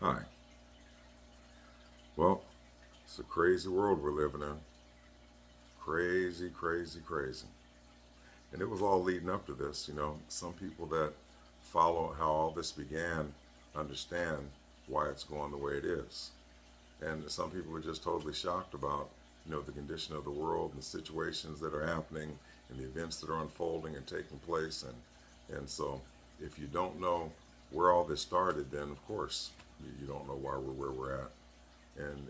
Hi. Well, it's a crazy world we're living in. Crazy, crazy, crazy. And it was all leading up to this. Some people that follow how all this began understand why it's going the way it is. And some people are just totally shocked about, the condition of the world and the situations that are happening and the events that are unfolding and taking place. And so if you don't know where all this started, then of course you don't know why we're where we're at. And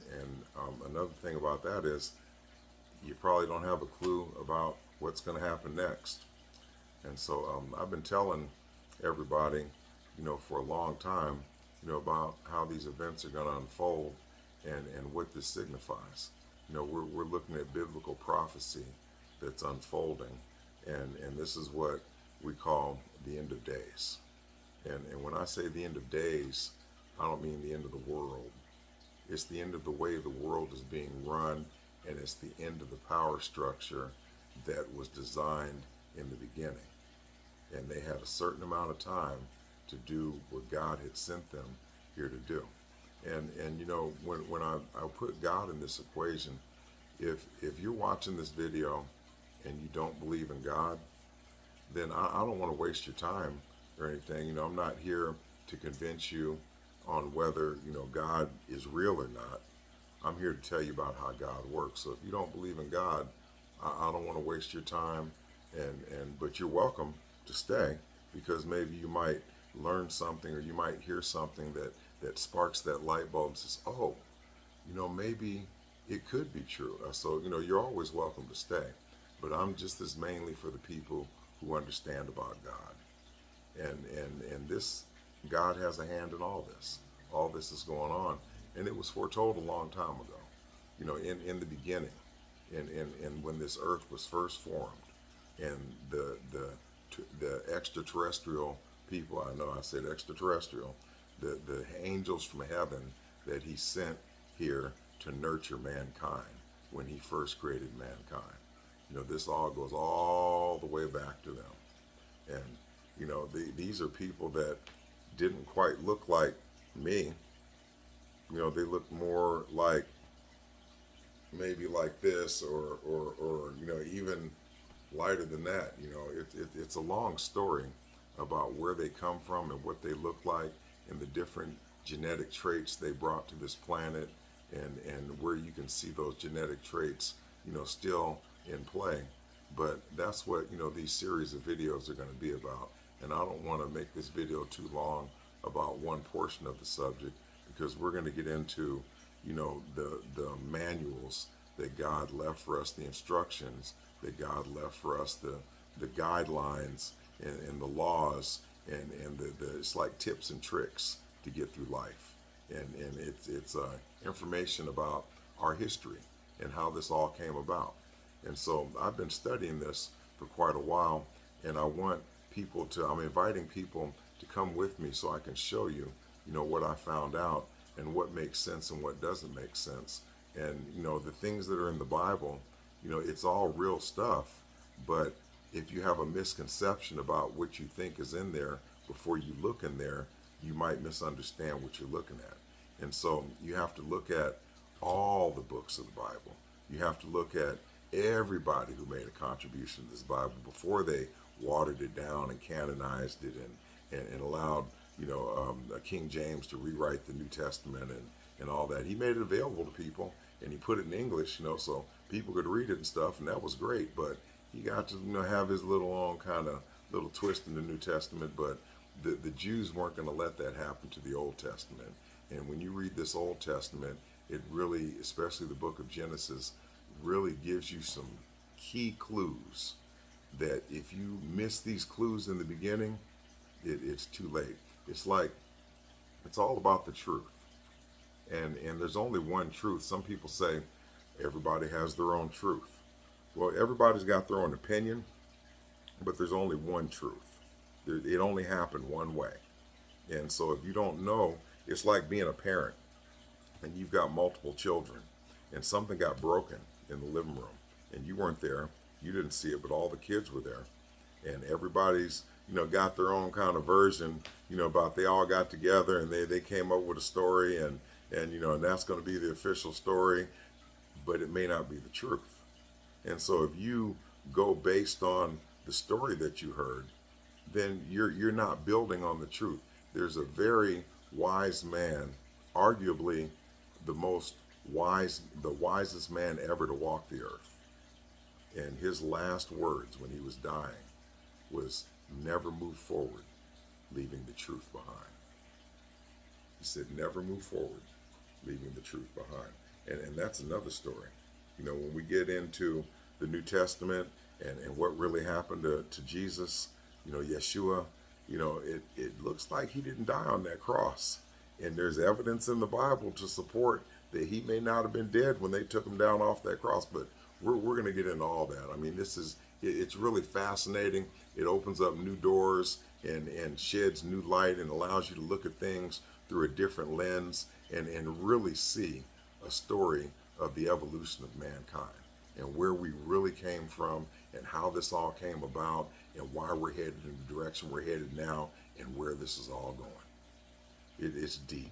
another thing about that is you probably don't have a clue about what's going to happen next. And so I've been telling everybody, for a long time, about how these events are going to unfold and what this signifies. We're looking at biblical prophecy that's unfolding, and this is what we call the end of days. And when I say the end of days, I don't mean the end of the world. It's the end of the way the world is being run, and it's the end of the power structure that was designed in the beginning. And they had a certain amount of time to do what God had sent them here to do. And when I put God in this equation, if you're watching this video and you don't believe in God, then I don't want to waste your time or anything. I'm not here to convince you on whether God is real or not. I'm here to tell you about how God works. So if you don't believe in God, I don't want to waste your time, but you're welcome to stay, because maybe you might learn something, or you might hear something that sparks that light bulb and says, oh, maybe it could be true. So you're always welcome to stay, but I'm just this mainly for the people who understand about God, and this God has a hand in all this. All this is going on, and it was foretold a long time ago. In the beginning, and when this earth was first formed, and the extraterrestrial people. I know I said extraterrestrial. The angels from heaven that He sent here to nurture mankind when He first created mankind. This all goes all the way back to them, and these are people that didn't quite look like me. They look more like maybe like this, or even lighter than that. It's a long story about where they come from and what they look like, and the different genetic traits they brought to this planet, and where you can see those genetic traits still in play. But that's what these series of videos are going to be about. And I don't want to make this video too long about one portion of the subject, because we're going to get into the manuals that God left for us, the instructions that God left for us, the guidelines and the laws, and it's like tips and tricks to get through life, and it's information about our history and how this all came about. And so I've been studying this for quite a while, and I'm inviting people to come with me so I can show you what I found out, and what makes sense and what doesn't make sense. And the things that are in the Bible, it's all real stuff, but if you have a misconception about what you think is in there before you look in there, you might misunderstand what you're looking at. And so you have to look at all the books of the Bible. You have to look at everybody who made a contribution to this Bible before they watered it down and canonized it, and allowed King James to rewrite the New Testament, and all that. He made it available to people, and he put it in English, so people could read it and stuff, and that was great. But he got to have his little own kind of little twist in the New Testament. But the Jews weren't going to let that happen to the Old Testament. And when you read this Old Testament, it really, especially the book of Genesis, really gives you some key clues that if you miss these clues in the beginning, it's too late. It's all about the truth, and there's only one truth. Some people say everybody has their own truth. Well, everybody's got their own opinion, but there's only one truth. It only happened one way. And so if you don't know, it's like being a parent and you've got multiple children, and something got broken in the living room, and you weren't there. You didn't see it, but all the kids were there, and everybody's got their own kind of version, about they all got together and they came up with a story, and that's going to be the official story, but it may not be the truth. And so if you go based on the story that you heard, then you're not building on the truth. There's a very wise man, arguably the wisest man ever to walk the earth. And his last words when he was dying was, never move forward, leaving the truth behind. He said, never move forward, leaving the truth behind. And that's another story. When we get into the New Testament and what really happened to Jesus, Yeshua, it looks like he didn't die on that cross. And there's evidence in the Bible to support that he may not have been dead when they took him down off that cross. But we're going to get into all that. I mean, it's really fascinating. It opens up new doors and sheds new light and allows you to look at things through a different lens and really see a story of the evolution of mankind and where we really came from and how this all came about and why we're headed in the direction we're headed now and where this is all going. It's deep.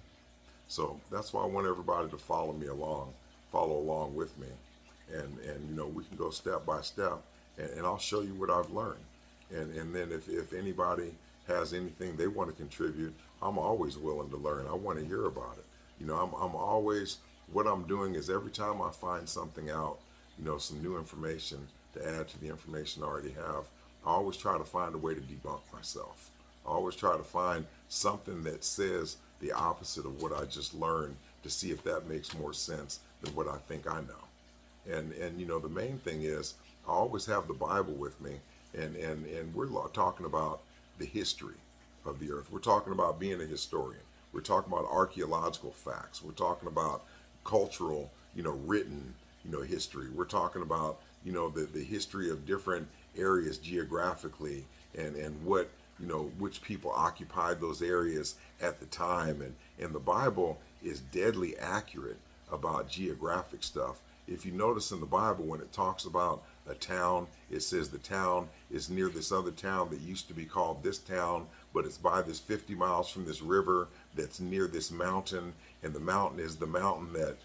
So that's why I want everybody to follow along with me. And we can go step by step and I'll show you what I've learned. And then if anybody has anything they want to contribute, I'm always willing to learn. I want to hear about it. I'm always, what I'm doing is every time I find something out, some new information to add to the information I already have, I always try to find a way to debunk myself. I always try to find something that says the opposite of what I just learned to see if that makes more sense than what I think I know. And the main thing is I always have the Bible with me, and we're talking about the history of the earth. We're talking about being a historian. We're talking about archaeological facts. We're talking about cultural, written, history. We're talking about, the history of different areas geographically and what, which people occupied those areas at the time. And the Bible is deadly accurate about geographic stuff. If you notice in the Bible, when it talks about a town, it says the town is near this other town that used to be called this town, but it's by this 50 miles from this river that's near this mountain, and the mountain is the mountain that,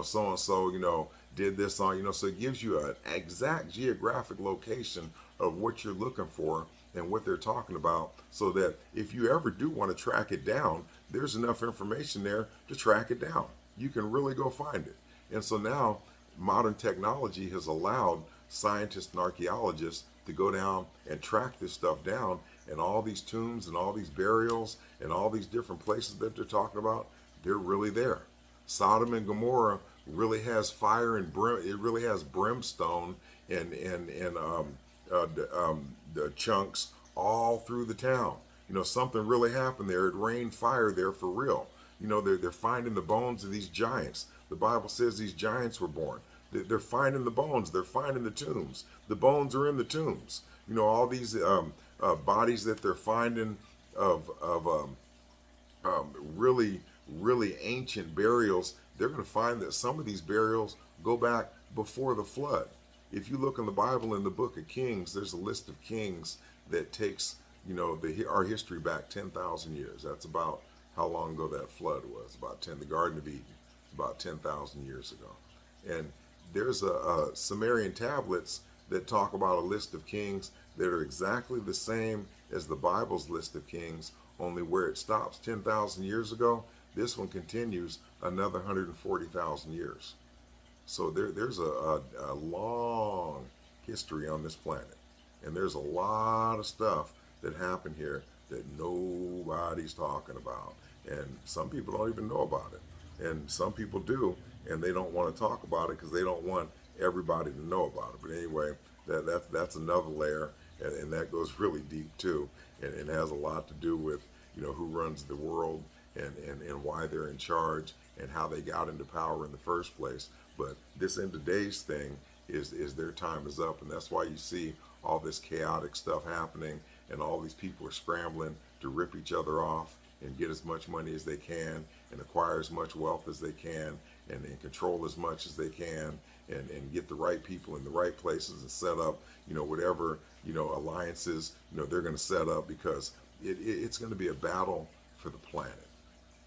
so-and-so, did this on, so it gives you an exact geographic location of what you're looking for and what they're talking about, so that if you ever do want to track it down, there's enough information there to track it down. You can really go find it. And so now modern technology has allowed scientists and archaeologists to go down and track this stuff down, and all these tombs and all these burials and all these different places that they're talking about, they're really there. Sodom and Gomorrah really has fire and it really has brimstone and the chunks all through the town. Something really happened there. It rained fire there for real. They're finding the bones of these giants. The Bible says these giants were born. They're finding the bones. They're finding the tombs. The bones are in the tombs. All these bodies that they're finding of really, really ancient burials. They're going to find that some of these burials go back before the flood. If you look in the Bible in the book of Kings, there's a list of kings that takes, our history back 10,000 years. That's about how long ago that flood was. The Garden of Eden, about 10,000 years ago. And there's a Sumerian tablets that talk about a list of kings that are exactly the same as the Bible's list of kings, only where it stops 10,000 years ago, this one continues another 140,000 years. So there's a long history on this planet. And there's a lot of stuff that happened here that nobody's talking about. And some people don't even know about it. And some people do, and they don't want to talk about it because they don't want everybody to know about it. But anyway, that's another layer, and that goes really deep too. And it has a lot to do with, who runs the world and why they're in charge and how they got into power in the first place. But this end of days thing is their time is up, and that's why you see all this chaotic stuff happening, and all these people are scrambling to rip each other off and get as much money as they can and acquire as much wealth as they can and control as much as they can and get the right people in the right places and set up, whatever, alliances, they're going to set up because it's going to be a battle for the planet.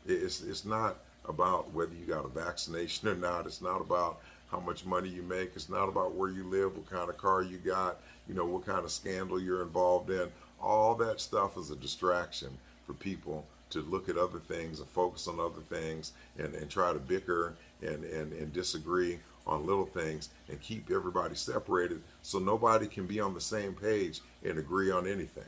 It's not about whether you got a vaccination or not. It's not about how much money you make. It's not about where you live, what kind of car you got, what kind of scandal you're involved in. All that stuff is a distraction for people to look at other things and focus on other things and try to bicker and disagree on little things and keep everybody separated so nobody can be on the same page and agree on anything.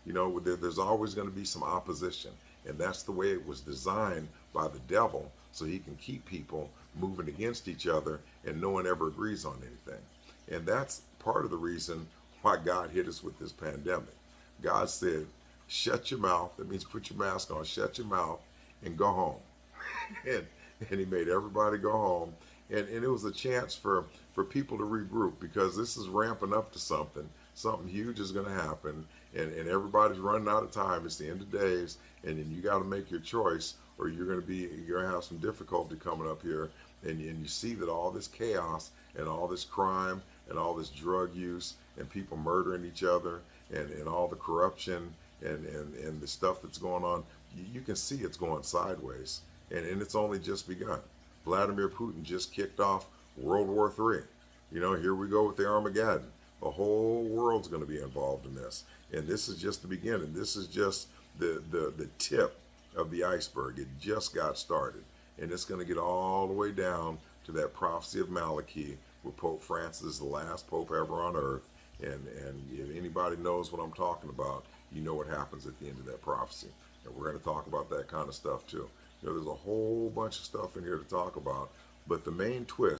There's always going to be some opposition, and that's the way it was designed by the devil, so he can keep people moving against each other and no one ever agrees on anything. And that's part of the reason why God hit us with this pandemic. God said, shut your mouth. That means put your mask on, shut your mouth, and go home. and he made everybody go home. And it was a chance for people to regroup, because this is ramping up to something. Something huge is going to happen, and everybody's running out of time. It's the end of days, and then you got to make your choice, or you're going to have some difficulty coming up here. And you see that all this chaos and all this crime and all this drug use and people murdering each other and all the corruption and the stuff that's going on, you can see it's going sideways, and it's only just begun. Vladimir Putin just kicked off World War III. Here we go with the Armageddon. The whole world's going to be involved in this, and this is just the beginning. This is just the tip of the iceberg. It just got started, and it's going to get all the way down to that prophecy of Malachi, where Pope Francis is the last pope ever on earth. And if anybody knows what I'm talking about, you know what happens at the end of that prophecy. And we're going to talk about that kind of stuff too. There's a whole bunch of stuff in here to talk about, but the main twist